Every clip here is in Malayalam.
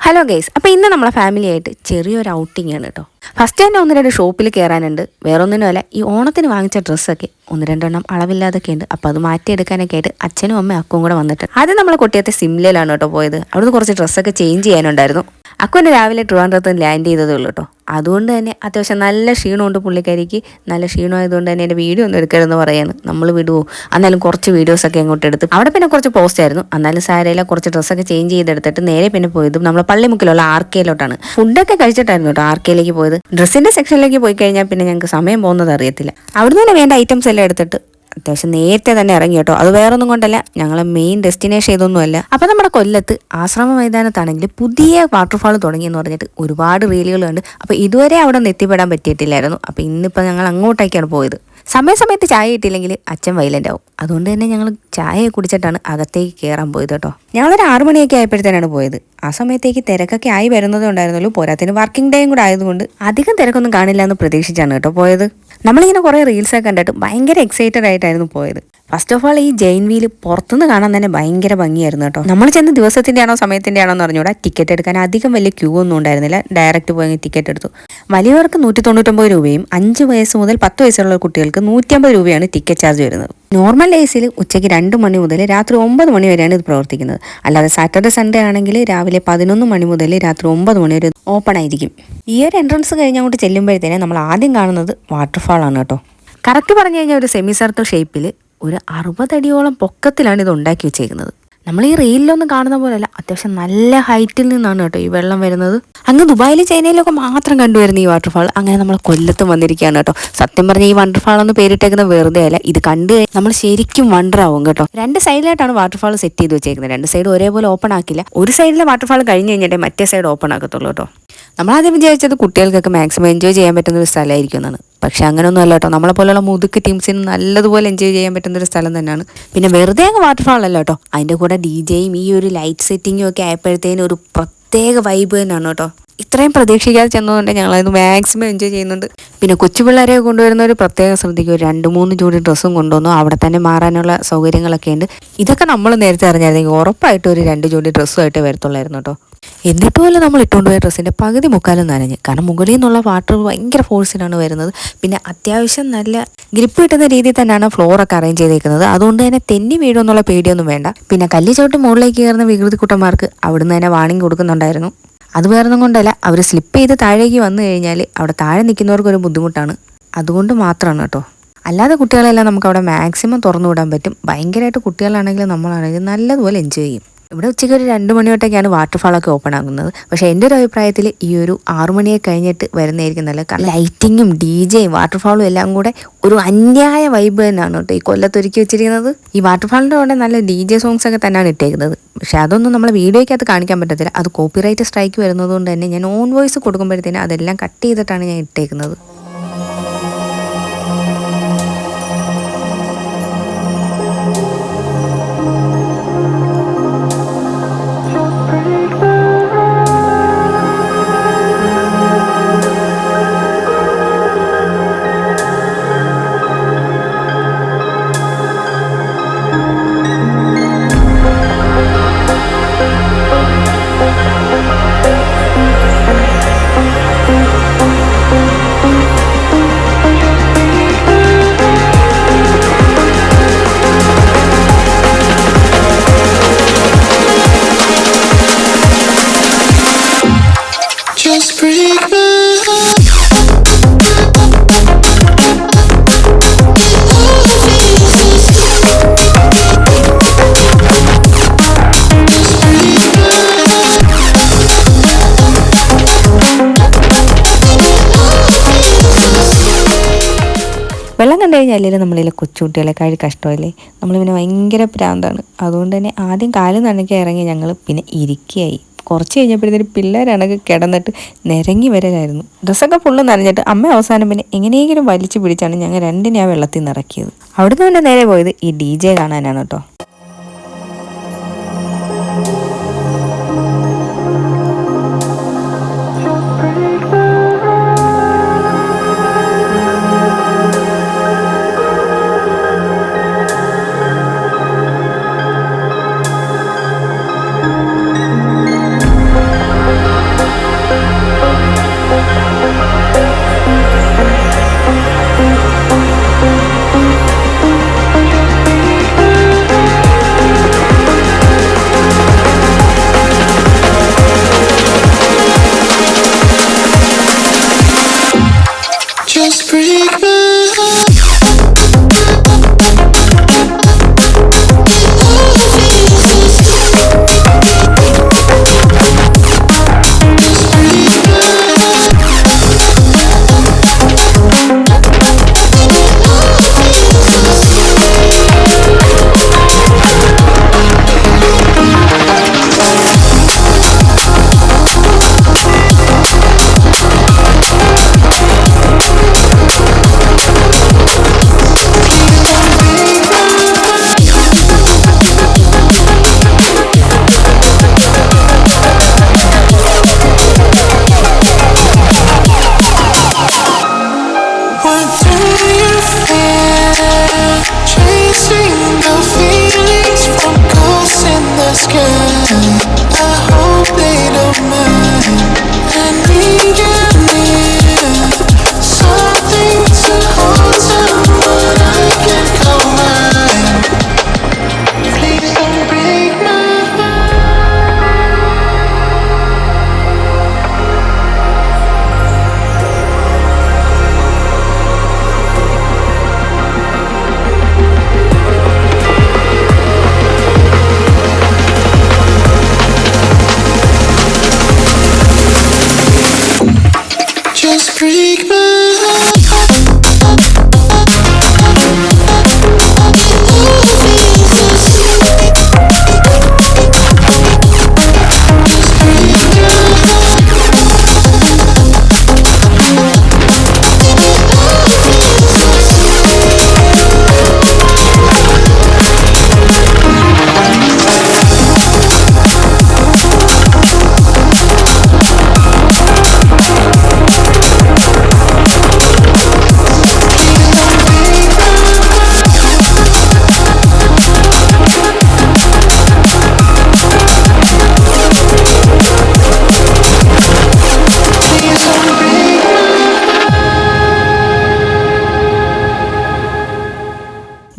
ഹലോ ഗൈസ്, അപ്പോൾ ഇന്ന് നമ്മളെ ഫാമിലി ആയിട്ട് ചെറിയൊരു ഔട്ടിംഗ് ആണ് കേട്ടോ. ഫസ്റ്റ് തന്നെ 1-2 ഷോപ്പിൽ കയറാനുണ്ട്. വേറൊന്നിനുമല്ല, ഈ ഓണത്തിന് വാങ്ങിച്ച ഡ്രസ്സൊക്കെ 1-2 അളവില്ലാതൊക്കെ ഉണ്ട്. അപ്പോൾ അത് മാറ്റിയെടുക്കാനൊക്കെ ആയിട്ട് അച്ഛനും അമ്മയും അക്കും കൂടെ വന്നിട്ട് ആദ്യം നമ്മൾ കൊട്ടിയത്തെ സിംലയിലാണ് കേട്ടോ പോയത്. അവിടുന്ന് കുറച്ച് ഡ്രസ്സൊക്കെ ചേഞ്ച് ചെയ്യാനുണ്ടായിരുന്നു. അക്കുവിൻ്റെ രാവിലെ ട്രിവാൻഡ്രത്ത് ലാൻഡ് ചെയ്തതേ ഉള്ളൂ കേട്ടോ. അതുകൊണ്ട് തന്നെ അത്യാവശ്യം നല്ല ക്ഷീണമുണ്ട് പുള്ളിക്കാരിക്ക്. നല്ല ക്ഷീണമായതുകൊണ്ട് തന്നെ എൻ്റെ വീഡിയോ ഒന്നും എടുക്കരുതെന്ന് പറയാണ്. നമ്മൾ വിടുവോ? എന്നാലും കുറച്ച് വീഡിയോസൊക്കെ അങ്ങോട്ട് എടുത്ത് അവിടെ പിന്നെ കുറച്ച് പോസ്റ്റ് ആയിരുന്നു. എന്നാലും സാരയില്ല, കുറച്ച് ഡ്രസ്സൊക്കെ ചേഞ്ച് ചെയ്തെടുത്തിട്ട് നേരെ പിന്നെ പോയതും നമ്മൾ പള്ളിമുക്കിലുള്ള ആർക്കയിലോട്ടാണ്. ഫുഡൊക്കെ കഴിച്ചിട്ടായിരുന്നു കേട്ടോ ആർക്കയിലേക്ക് പോയത്. ഡ്രസ്സിൻ്റെ സെക്ഷനിലേക്ക് പോയി കഴിഞ്ഞാൽ പിന്നെ ഞങ്ങൾക്ക് സമയം പോകുന്നത് അറിയത്തില്ല. അവിടുന്ന് തന്നെ വേണ്ട ഐറ്റംസ് എല്ലാം എടുത്തിട്ട് അത്യാവശ്യം നേരത്തെ തന്നെ ഇറങ്ങി കേട്ടോ. അത് വേറൊന്നും കൊണ്ടല്ല, ഞങ്ങൾ മെയിൻ ഡെസ്റ്റിനേഷൻ ഇതൊന്നുമല്ല. അപ്പം നമ്മുടെ കൊല്ലത്ത് ആശ്രമ മൈതാനത്താണെങ്കിൽ പുതിയ വാട്ടർഫാൾ തുടങ്ങിയെന്ന് പറഞ്ഞിട്ട് ഒരുപാട് റീലുകളുണ്ട്. അപ്പോൾ ഇതുവരെ അവിടെ നിന്ന് എത്തിപ്പെടാൻ പറ്റിയിട്ടില്ലായിരുന്നു. അപ്പോൾ ഇന്നിപ്പോൾ ഞങ്ങൾ അങ്ങോട്ടേക്കാണ് പോയത്. സമയത്ത് ചായ കിട്ടിയില്ലെങ്കിൽ അച്ഛൻ വൈലൻ്റ് ആവും. അതുകൊണ്ട് തന്നെ ഞങ്ങൾ ചായ കുടിച്ചിട്ടാണ് അകത്തേക്ക് കയറാൻ പോയത് കേട്ടോ. ഞങ്ങളൊരു 6 മണിയൊക്കെ ആയപ്പോഴത്തേനാണ് പോയത്. ആ സമയത്തേക്ക് തിരക്കൊക്കെ ആയി വരുന്നതേ ഉണ്ടായിരുന്നുള്ളൂ. പോരാത്തിന് വർക്കിംഗ് ഡേയും കൂടെ ആയതുകൊണ്ട് അധികം തിരക്കൊന്നും കാണില്ല എന്ന് പ്രതീക്ഷിച്ചാണ് കേട്ടോ പോയത്. നമ്മളിങ്ങനെ കുറേ റീൽസൊക്കെ കണ്ടിട്ട് ഭയങ്കര എക്സൈറ്റഡ് ആയിട്ടായിരുന്നു പോയത്. ഫസ്റ്റ് ഓഫ് ഓൾ ഈ ജെയിൻ വീൽ പുറത്തുനിന്ന് കാണാൻ തന്നെ ഭയങ്കര ഭംഗിയായിരുന്നു കേട്ടോ. നമ്മൾ ചെന്ന് ദിവസത്തിൻ്റെ ആണോ സമയത്തിൻ്റെ ആണോ എന്ന് അറിഞ്ഞൂടാ. ടിക്കറ്റ് എടുക്കാൻ അധികം വലിയ ക്യൂ ഒന്നും ഉണ്ടായിരുന്നില്ല. ഡയറക്റ്റ് പോയി ടിക്കറ്റ് എടുത്തു. വലിയവർക്ക് 199 രൂപയും 5 വയസ്സ് മുതൽ 10 വയസ്സുള്ള കുട്ടികൾക്ക് 150 രൂപയാണ് ടിക്കറ്റ് ചാർജ് വരുന്നത്. നോർമൽ ഡേയ്സിൽ ഉച്ചയ്ക്ക് 2 മണി മുതൽ രാത്രി 9 മണി വരെയാണ് ഇത് പ്രവർത്തിക്കുന്നത്. അല്ലാതെ സാറ്റർഡേ സൺഡേ ആണെങ്കിൽ രാവിലെ 11 മണി മുതൽ രാത്രി 9 മണി വരെ ഓപ്പൺ ആയിരിക്കും. ഈ ഒരു എൻട്രൻസ് കഴിഞ്ഞ് അങ്ങോട്ട് ചെല്ലുമ്പോഴത്തേനെ നമ്മൾ ആദ്യം കാണുന്നത് വാട്ടർഫാൾ ആണ് കേട്ടോ. കറക്റ്റ് പറഞ്ഞു കഴിഞ്ഞാൽ ഒരു സെമി സർക്കിൾ ഷേപ്പിൽ ഒരു 60 അടിയോളം പൊക്കത്തിലാണ് ഇത് ഉണ്ടാക്കി വെച്ചേക്കുന്നത്. നമ്മൾ ഈ റീലിലൊന്നും കാണുന്ന പോലെയല്ല, അത്യാവശ്യം നല്ല ഹൈറ്റിൽ നിന്നാണ് കേട്ടോ ഈ വെള്ളം വരുന്നത്. അങ്ങ് ദുബായിൽ ചൈനയിലൊക്കെ മാത്രം കണ്ടുവരുന്ന ഈ വാട്ടർഫാൾ അങ്ങനെ നമ്മൾ കൊല്ലത്തും വന്നിരിക്കുകയാണ് കേട്ടോ. സത്യം പറഞ്ഞാൽ ഈ വാട്ടർഫാൾ എന്ന് പേരിട്ടേക്കുന്ന വെറുതെ അല്ല, ഇത് കണ്ടു നമ്മൾ ശരിക്കും വണ്ടർ ആവും കേട്ടോ. 2 സൈഡിലായിട്ടാണ് വാട്ടർഫാൾ സെറ്റ് ചെയ്ത് വെച്ചേക്കുന്നത്. 2 സൈഡ് ഒരേപോലെ ഓപ്പൺ ആക്കില്ല. ഒരു സൈഡിലെ വാട്ടർഫാൾ കഴിഞ്ഞ് കഴിഞ്ഞിട്ടേ മറ്റേ സൈഡ് ഓപ്പൺ ആക്കത്തുള്ളൂ കേട്ടോ. നമ്മളാദ്യം വിചാരിച്ചത് കുട്ടികൾക്കൊക്കെ മാക്സിമം എൻജോയ് ചെയ്യാൻ പറ്റുന്ന ഒരു സ്ഥലമായിരിക്കും എന്നാണ്. പക്ഷെ അങ്ങനെയൊന്നും അല്ല കേട്ടോ. നമ്മളെപ്പോലുള്ള മുതുക്ക് ടീംസിന് നല്ലതുപോലെ എൻജോയ് ചെയ്യാൻ പറ്റുന്ന ഒരു സ്ഥലം തന്നെയാണ്. പിന്നെ വെറുതെ അങ്ങ് വാട്ടർഫാൾ അല്ല കേട്ടോ, അതിൻ്റെ കൂടെ DJയും ഈ ഒരു ലൈറ്റ് സെറ്റിങ്ങും ഒക്കെ ആയപ്പോഴത്തേനും ഒരു പ്രത്യേക വൈബ് തന്നെയാണ് കേട്ടോ. ഇത്രയും പ്രതീക്ഷിക്കാതെ ചെന്നതുകൊണ്ട് ഞങ്ങളത് മാക്സിമം എൻജോയ് ചെയ്യുന്നുണ്ട്. പിന്നെ കൊച്ചു പിള്ളേരെ കൊണ്ടുവരുന്ന ഒരു പ്രത്യേകം ശ്രദ്ധിക്കും. 2-3 ജോഡി ഡ്രസ്സും കൊണ്ടുവന്നു. അവിടെ തന്നെ മാറാനുള്ള സൗകര്യങ്ങളൊക്കെ ഉണ്ട്. ഇതൊക്കെ നമ്മൾ നേരത്തെ അറിഞ്ഞായിരുന്നെങ്കിൽ ഉറപ്പായിട്ട് ഒരു 2 ജോഡി ഡ്രസ്സുമായിട്ട് വരത്തുള്ളായിരുന്നു കേട്ടോ. എന്നിട്ട് പോലും നമ്മൾ ഇട്ടുകൊണ്ട് പോയ ഡ്രസ്സിൻ്റെ പകുതി മുക്കാലും നനഞ്ഞ്. കാരണം മുകളിൽ നിന്നുള്ള വാട്ടർ ഭയങ്കര ഫോഴ്സിലാണ് വരുന്നത്. പിന്നെ അത്യാവശ്യം നല്ല ഗ്രിപ്പ് കിട്ടുന്ന രീതിയിൽ തന്നെയാണ് ഫ്ലോറൊക്കെ അറേഞ്ച് ചെയ്തേക്കുന്നത്. അതുകൊണ്ട് തന്നെ തെന്നി വീഴുമെന്നുള്ള പേടിയൊന്നും വേണ്ട. പിന്നെ കല്ല് ചവിട്ടി മുകളിലേക്ക് കയറുന്ന വികൃതി കുട്ടന്മാർക്ക് അവിടുന്ന് തന്നെ വാണിംഗ് കൊടുക്കുന്നുണ്ടായിരുന്നു. അത് വേറൊന്നും കൊണ്ടല്ല, അവർ സ്ലിപ്പ് ചെയ്ത് താഴേക്ക് വന്നു കഴിഞ്ഞാൽ അവിടെ താഴെ നിൽക്കുന്നവർക്കൊരു ബുദ്ധിമുട്ടാണ്. അതുകൊണ്ട് മാത്രമാണ് കേട്ടോ. അല്ലാതെ കുട്ടികളെല്ലാം നമുക്ക് അവിടെ മാക്സിമം തുറന്നു വിടാൻ പറ്റും. ഭയങ്കരമായിട്ട് കുട്ടികളാണെങ്കിലും നമ്മളാണെങ്കിലും നല്ലതുപോലെ എൻജോയ് ചെയ്യും. ഇവിടെ ഉച്ചയ്ക്ക് ഒരു 2 മണിയോട്ടൊക്കെയാണ് വാട്ടർഫാളൊക്കെ ഓപ്പൺ ആകുന്നത്. പക്ഷേ എൻ്റെ ഒരു അഭിപ്രായത്തിൽ ഈ ഒരു 6 മണിയെ കഴിഞ്ഞിട്ട് വരുന്നതായിരിക്കും നല്ല. ലൈറ്റിങ്ങും DJയും വാട്ടർഫാളും എല്ലാം കൂടെ ഒരു അന്യായ വൈബ് തന്നെയാണ് കേട്ടോ ഈ കൊല്ലത്തൊരുക്കി വെച്ചിരിക്കുന്നത്. ഈ വാട്ടർഫാളിൻ്റെ കൂടെ നല്ല DJ സോങ്സ് ഒക്കെ തന്നെയാണ് ഇട്ടേക്കുന്നത്. പക്ഷേ അതൊന്നും നമ്മളെ വീഡിയോയ്ക്കകത്ത് കാണിക്കാൻ പറ്റത്തില്ല. അത് കോപ്പിറൈറ്റ് സ്ട്രൈക്ക് വരുന്നത് കൊണ്ട് തന്നെ ഞാൻ ഓൺ വോയിസ് കൊടുക്കുമ്പോഴത്തേനും അതെല്ലാം കട്ട് ചെയ്തിട്ടാണ് ഞാൻ ഇട്ടേക്കുന്നത്. വെള്ളം കണ്ടു കഴിഞ്ഞാൽ അല്ലെങ്കിൽ നമ്മളിലെ കൊച്ചുകുട്ടികളെക്കാൾ കഷ്ടമല്ലേ. നമ്മൾ പിന്നെ ഭയങ്കര പ്രാന്താണ്. അതുകൊണ്ട് തന്നെ ആദ്യം കാല് നനയ്ക്കാൻ ഇറങ്ങി ഞങ്ങൾ പിന്നെ ഇരിക്കുകയായി. കുറച്ച് കഴിഞ്ഞപ്പോഴത്തേന് പിള്ളേരാണെങ്കിൽ കിടന്നിട്ട് നിരങ്ങി വരലായിരുന്നു. ഡ്രസ്സൊക്കെ ഫുള്ള് നനഞ്ഞിട്ട് അമ്മ അവസാനം പിന്നെ എങ്ങനെയെങ്കിലും വലിച്ചു പിടിച്ചാണ് ഞങ്ങൾ 2 ആ വെള്ളത്തിൽ നിന്ന് ഇറക്കിയത്. അവിടുന്ന് തന്നെ നേരെ പോയത് ഈ DJ കാണാനാണ് കേട്ടോ.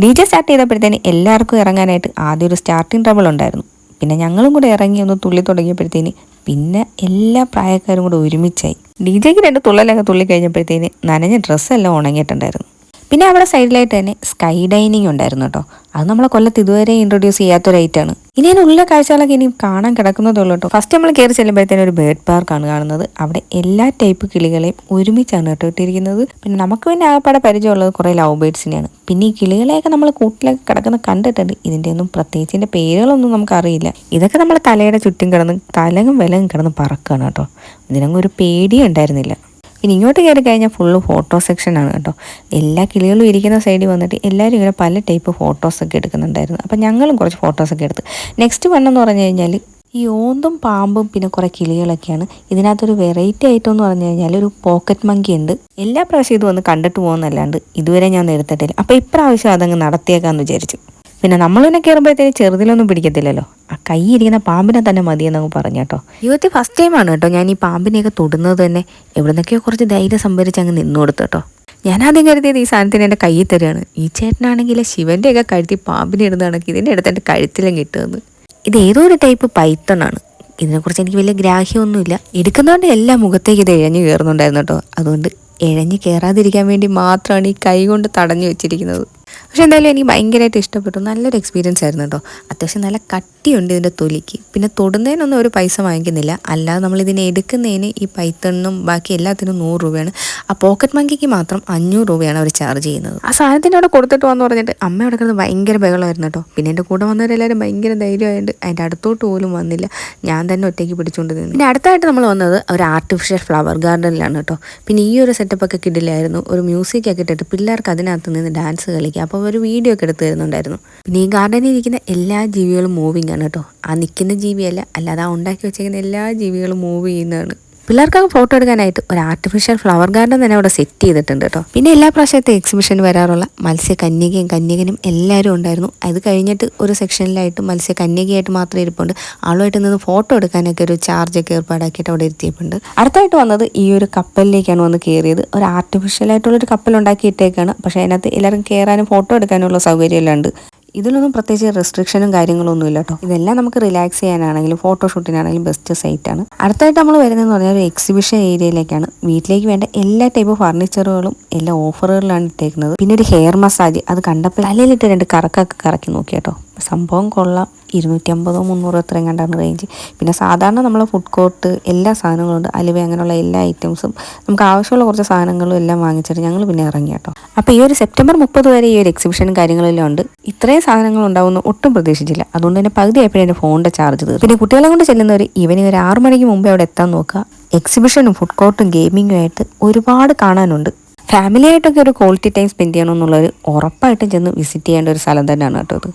DJ സ്റ്റാർട്ട് ചെയ്തപ്പോഴത്തേന് എല്ലാവർക്കും ഇറങ്ങാനായിട്ട് ആദ്യം ഒരു സ്റ്റാർട്ടിങ് ട്രബിൾ ഉണ്ടായിരുന്നു. പിന്നെ ഞങ്ങളും കൂടെ ഇറങ്ങി ഒന്ന് തുള്ളി തുടങ്ങിയപ്പോഴത്തേന് പിന്നെ എല്ലാ പ്രായക്കാരും കൂടെ ഒരുമിച്ചായി. DJക്ക് 2 തുള്ളലൊക്കെ തുള്ളി കഴിഞ്ഞപ്പോഴത്തേന് നനഞ്ഞ ഡ്രസ്സെല്ലാം ഉണങ്ങിയിട്ടുണ്ടായിരുന്നു. പിന്നെ അവിടെ സൈഡിലായിട്ട് തന്നെ സ്കൈ ഡൈനിങ് ഉണ്ടായിരുന്നു കേട്ടോ. അത് നമ്മളെ കൊല്ലത്ത് ഇതുവരെ ഇൻട്രൊഡ്യൂസ് ചെയ്യാത്തൊരു ഐറ്റാണ്. ഇനി അതിനുള്ള കാഴ്ചകളൊക്കെ ഇനി കാണാൻ കിടക്കുന്നതേ ഉള്ളൂ കേട്ടോ. ഫസ്റ്റ് നമ്മൾ കയറി ചെല്ലുമ്പോഴത്തേനും ഒരു ബേർഡ് പാർക്കാണ് കാണുന്നത്. അവിടെ എല്ലാ ടൈപ്പ് കിളികളെയും ഒരുമിച്ചാണ് കേട്ടോ ഇട്ടിരിക്കുന്നത്. പിന്നെ നമുക്ക് പിന്നെ ആകപ്പാടെ പരിചയമുള്ളത് കുറേ ലവ് ബേർഡ്സിനെയാണ്. പിന്നെ ഈ കിളികളെയൊക്കെ നമ്മൾ കൂട്ടിലൊക്കെ കിടക്കുന്ന കണ്ടിട്ടുണ്ട്. ഇതിൻ്റെ ഒന്നും പ്രത്യേകിച്ചിൻ്റെ പേരുകളൊന്നും നമുക്കറിയില്ല. ഇതൊക്കെ നമ്മൾ തലയുടെ ചുറ്റും കിടന്ന് തലകും വിലകും കിടന്ന് പറക്കുകയാണ് കേട്ടോ. ഇതിനങ്ങ് ഒരു പേടിയും ഉണ്ടായിരുന്നില്ല. പിന്നെ ഇങ്ങോട്ട് കയറി കഴിഞ്ഞാൽ ഫുള്ള് ഫോട്ടോ സെക്ഷനാണ് കേട്ടോ. എല്ലാ കിളികളും ഇരിക്കുന്ന സൈഡിൽ വന്നിട്ട് എല്ലാവരും ഇങ്ങനെ പല ടൈപ്പ് ഫോട്ടോസൊക്കെ എടുക്കുന്നുണ്ടായിരുന്നു. അപ്പം ഞങ്ങളും കുറച്ച് ഫോട്ടോസൊക്കെ എടുത്ത്. നെക്സ്റ്റ് വണ്ണെന്ന് പറഞ്ഞു കഴിഞ്ഞാൽ ഈ ഓന്തും പാമ്പും പിന്നെ കുറേ കിളികളൊക്കെയാണ്. ഇതിനകത്തൊരു വെറൈറ്റി ഐറ്റം എന്ന് പറഞ്ഞു കഴിഞ്ഞാൽ ഒരു പോക്കറ്റ് മങ്കി ഉണ്ട്. എല്ലാ പ്രാവശ്യം ഇത് വന്ന് കണ്ടിട്ട് പോകുന്നല്ലാണ്ട് ഇതുവരെ ഞാൻ എടുത്തിട്ടില്ല. അപ്പോൾ ഇപ്രാവശ്യം അതങ്ങ് നടത്തിയേക്കാമെന്ന് വിചാരിച്ചു. പിന്നെ നമ്മളിനെ കയറുമ്പോഴത്തേക്ക് ചെറുതിലൊന്നും പിടിക്കത്തില്ലല്ലോ. ആ കൈ ഇരിക്കുന്ന പാമ്പിനെ തന്നെ മതിയെന്നങ്ങ് പറഞ്ഞു കേട്ടോ. ജീവിതത്തിൽ ഫസ്റ്റ് ടൈമാണ് കേട്ടോ ഞാൻ ഈ പാമ്പിനെയൊക്കെ തൊടുന്നത് തന്നെ. എവിടുന്നൊക്കെയോ കുറച്ച് ധൈര്യം സംഭരിച്ച് അങ്ങ് നിന്നു കൊടുത്തു കേട്ടോ. ഞാനാദ്യം കരുതിയത് ഈ സാധനത്തിന് എൻ്റെ കയ്യിൽ തരികയാണ്. ഈ ചേട്ടനാണെങ്കിൽ ശിവൻ്റെയൊക്കെ കഴുത്തി പാമ്പിനെ ഇടുന്നതാണെങ്കിൽ ഇതിൻ്റെ അടുത്ത് എൻ്റെ കഴുത്തിലും കിട്ടുമെന്ന്. ഇത് ഏതോ ഒരു ടൈപ്പ് പൈത്തണാണ്. ഇതിനെക്കുറിച്ച് എനിക്ക് വലിയ ഗ്രാഹ്യമൊന്നുമില്ല. എടുക്കുന്നതുകൊണ്ട് എല്ലാ മുഖത്തേക്ക് ഇത് ഇഴഞ്ഞു കയറുന്നുണ്ടായിരുന്നു കേട്ടോ. അതുകൊണ്ട് ഇഴഞ്ഞു കയറാതിരിക്കാൻ വേണ്ടി മാത്രമാണ് ഈ കൈ കൊണ്ട് തടഞ്ഞു വെച്ചിരിക്കുന്നത്. പക്ഷെ എന്തായാലും എനിക്ക് ഭയങ്കരമായിട്ട് ഇഷ്ടപ്പെട്ടു. നല്ലൊരു എക്സ്പീരിയൻസ് ആയിരുന്നു കേട്ടോ. അത്യാവശ്യം നല്ല കട്ടിയുണ്ട് ഇതിൻ്റെ തൊലിക്ക്. പിന്നെ തൊടുന്നതിനൊന്നും ഒരു പൈസ വാങ്ങിക്കുന്നില്ല. അല്ലാതെ നമ്മളിതിനെ എടുക്കുന്നതിന് ഈ പൈത്തണിനും ബാക്കി എല്ലാത്തിനും 100 രൂപയാണ്. ആ പോക്കറ്റ് മങ്കിക്ക് മാത്രം 500 രൂപയാണ് അവർ ചാർജ് ചെയ്യുന്നത്. ആ സാധനത്തിൻ്റെ അവിടെ കൊടുത്തിട്ട് വന്ന് പറഞ്ഞിട്ട് അമ്മ അവിടെ കിടന്ന് ഭയങ്കര ബഹളമായിരുന്നു കേട്ടോ. പിന്നെ എൻ്റെ കൂടെ വന്നവരെല്ലാവരും ഭയങ്കര ധൈര്യമായിട്ട് അതിൻ്റെ അടുത്തോട്ട് പോലും വന്നില്ല. ഞാൻ തന്നെ ഒറ്റയ്ക്ക് പിടിച്ചുകൊണ്ട് നിന്ന്. പിന്നെ അടുത്തായിട്ട് നമ്മൾ വന്നത് ഒരു ആർട്ടിഫിഷ്യൽ ഫ്ലവർ ഗാർഡനിലാണ് കേട്ടോ. പിന്നെ ഈ ഒരു സെറ്റപ്പൊക്കെ കിടിലായിരുന്നു. ഒരു മ്യൂസിക്കൊക്കെ ഇട്ടിട്ട് പിള്ളേർക്ക് അതിനകത്ത് നിന്ന് ഡാൻസ് കളിക്കുക. അപ്പോൾ ഒരു വീഡിയോ ഒക്കെ എടുത്ത് തരുന്നുണ്ടായിരുന്നു. പിന്നെ ഈ ഗാർഡനിൽ ഇരിക്കുന്ന എല്ലാ ജീവികളും മൂവിങ് ആണ് കേട്ടോ. ആ നിൽക്കുന്ന ജീവിയല്ല, അല്ലാതെ ആ ഉണ്ടാക്കി വെച്ചേക്കുന്ന എല്ലാ ജീവികളും മൂവ് ചെയ്യുന്നതാണ്. പിള്ളേർക്കൊക്കെ ഫോട്ടോ എടുക്കാനായിട്ട് ഒരു ആർട്ടിഫിഷ്യൽ ഫ്ലവർ ഗാർഡൻ തന്നെ അവിടെ സെറ്റ് ചെയ്തിട്ടുണ്ട് കേട്ടോ. പിന്നെ എല്ലാ പ്രാവശ്യത്തെ എക്സിബിഷൻ വരാറുള്ള മത്സ്യകന്യകയും കന്യകനും എല്ലാവരും ഉണ്ടായിരുന്നു. അത് കഴിഞ്ഞിട്ട് ഒരു സെക്ഷനിലായിട്ട് മത്സ്യകന്യകയായിട്ട് മാത്രമേ ഇരിപ്പുണ്ട്. ആളുമായിട്ട് നിന്ന് ഫോട്ടോ എടുക്കാനൊക്കെ ഒരു ചാർജൊക്കെ ഏർപ്പാടാക്കിയിട്ട് അവിടെ ഇരുത്തിയിട്ടുണ്ട്. അടുത്തായിട്ട് വന്നത് ഈ ഒരു കപ്പലിലേക്കാണ് വന്ന് കയറിയത്. ഒരു ആർട്ടിഫിഷ്യലായിട്ടുള്ളൊരു കപ്പൽ ഉണ്ടാക്കിയിട്ടേക്കാണ്. പക്ഷേ അതിനകത്ത് എല്ലാവരും കയറാനും ഫോട്ടോ എടുക്കാനുള്ള സൗകര്യമെല്ലാം ഉണ്ട്. ഇതിലൊന്നും പ്രത്യേകിച്ച് റെസ്ട്രിക്ഷനും കാര്യങ്ങളൊന്നും ഇല്ല കേട്ടോ. ഇതെല്ലാം നമുക്ക് റിലാക്സ് ചെയ്യാനാണെങ്കിലും ഫോട്ടോഷൂട്ടിനാണെങ്കിലും ബെസ്റ്റ് സൈറ്റാണ്. അടുത്തായിട്ട് നമ്മൾ വരുന്നതെന്ന് പറഞ്ഞാൽ ഒരു എക്സിബിഷൻ ഏരിയയിലേക്കാണ്. വീട്ടിലേക്ക് വേണ്ട എല്ലാ ടൈപ്പ് ഫർണിച്ചറുകളും എല്ലാ ഓഫറുകളിലാണ് ഇട്ടേക്കുന്നത്. പിന്നെ ഒരു ഹെയർ മസാജ്, അത് കണ്ടപ്പോൾ തലയിലിട്ട് 2 കറക്കൊക്കെ കറക്കി നോക്കി കേട്ടോ. സംഭവം കൊള്ളാം. 250 300 എത്രയും കണ്ടാണ് റേഞ്ച്. പിന്നെ സാധാരണ നമ്മൾ ഫുഡ് കോർട്ട് എല്ലാ സാധനങ്ങളും ഉണ്ട്. അലുവ അങ്ങനെയുള്ള എല്ലാ ഐറ്റംസും നമുക്ക് ആവശ്യമുള്ള കുറച്ച് സാധനങ്ങളും എല്ലാം വാങ്ങിച്ചിട്ട് ഞങ്ങൾ പിന്നെ ഇറങ്ങി കേട്ടോ. അപ്പോൾ ഈ ഒരു സെപ്റ്റംബർ 30 വരെ ഈ ഒരു എക്സിബിഷനും കാര്യങ്ങളെല്ലാം ഉണ്ട്. ഇത്രയും സാധനങ്ങൾ ഉണ്ടാവുമെന്ന് ഒട്ടും പ്രതീക്ഷിച്ചില്ല. അതുകൊണ്ട് തന്നെ പകുതി ആയപ്പോഴും എൻ്റെ ഫോണിൻ്റെ ചാർജ് തീർന്നു. പിന്നെ കുട്ടികളെ കൊണ്ട് ചെല്ലുന്നവർ ഈവനിങ് ഒരു 6 മണിക്ക് മുമ്പേ അവിടെ എത്താൻ നോക്കുക. എക്സിബിഷനും ഫുഡ് കോർട്ടും ഗെയിമിങ്ങും ആയിട്ട് ഒരുപാട് കാണാനുണ്ട്. ഫാമിലി ആയിട്ടൊക്കെ ഒരു ക്വാളിറ്റി ടൈം സ്പെൻഡ് ചെയ്യണമെന്നുള്ളൊരു ഉറപ്പായിട്ടും ചെന്ന് വിസിറ്റ് ചെയ്യേണ്ട ഒരു സ്ഥലം തന്നെയാണ് കേട്ടോ ഇത്.